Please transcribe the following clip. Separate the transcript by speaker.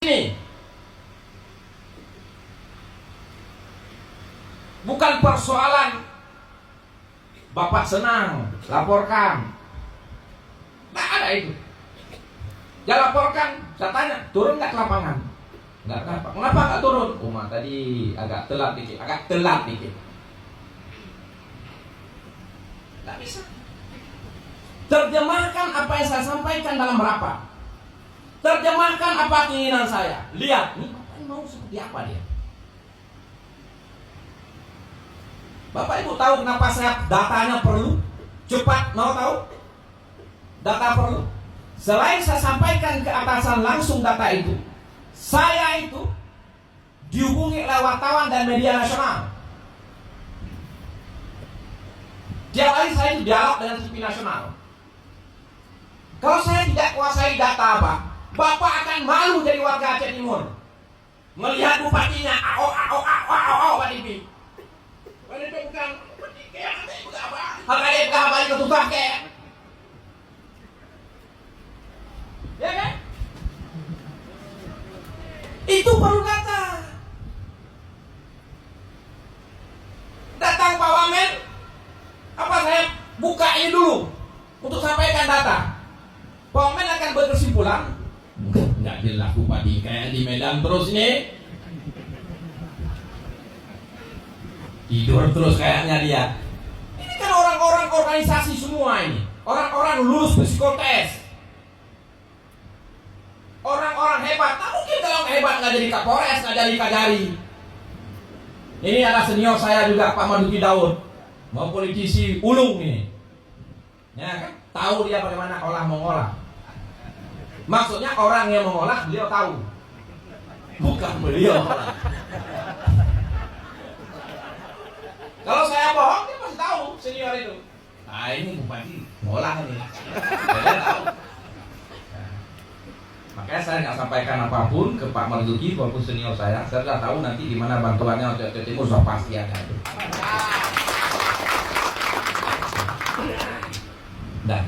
Speaker 1: Ini bukan persoalan Bapak senang, laporkan. Nggak ada itu. Ya laporkan, saya tanya, turun nggak ke lapangan? Nggak kenapa. Kenapa nggak turun? Tadi agak telat dikit, Nggak bisa. Terjemahkan apa yang saya sampaikan dalam rapat. Terjemahkan apa keinginan saya. Lihat, nih Bapak ini mau seperti apa dia. Bapak Ibu tahu kenapa saya datanya perlu? Cepat, mau tahu? Data perlu. Selain saya sampaikan ke atasan langsung data itu, saya itu dihubungi oleh wartawan dan media nasional. Tiap hari saya itu dialog dengan TV nasional. Kalau saya tidak kuasai data Bapak akan malu jadi warga Aceh Timur. Melihat bupatinya Pak Dipi. Pak Dipi bukan harga balik ke tutah kayak. Ya kan? Itu perlu data. Datang Pak Wamen, apa saya buka ini dulu untuk sampaikan data. Pak Wamen akan berkesimpulan, nggak jelas bupati kayak di Medan terus nih, tidur terus kayaknya dia. Ini kan orang-orang organisasi semua ini, orang-orang lulus psikotes, orang-orang hebat. Tak mungkin kalau hebat nggak jadi Kapolres, nggak jadi Kajari. Ini adalah senior saya juga, Pak Maduki Daud, mau politisi ulung ini, ya kan? Tahu dia bagaimana olah mengolah. Maksudnya orang yang mengolah beliau tahu, bukan beliau. Kalau saya bohong dia pasti tahu, senior itu. Nah ini bupati ngolah ini, dia tahu. Makanya saya nggak sampaikan apapun ke Pak Marzuki walaupun senior saya sudah tahu nanti di mana bantuannya untuk Aceh Timur sudah pasti ada. Nah.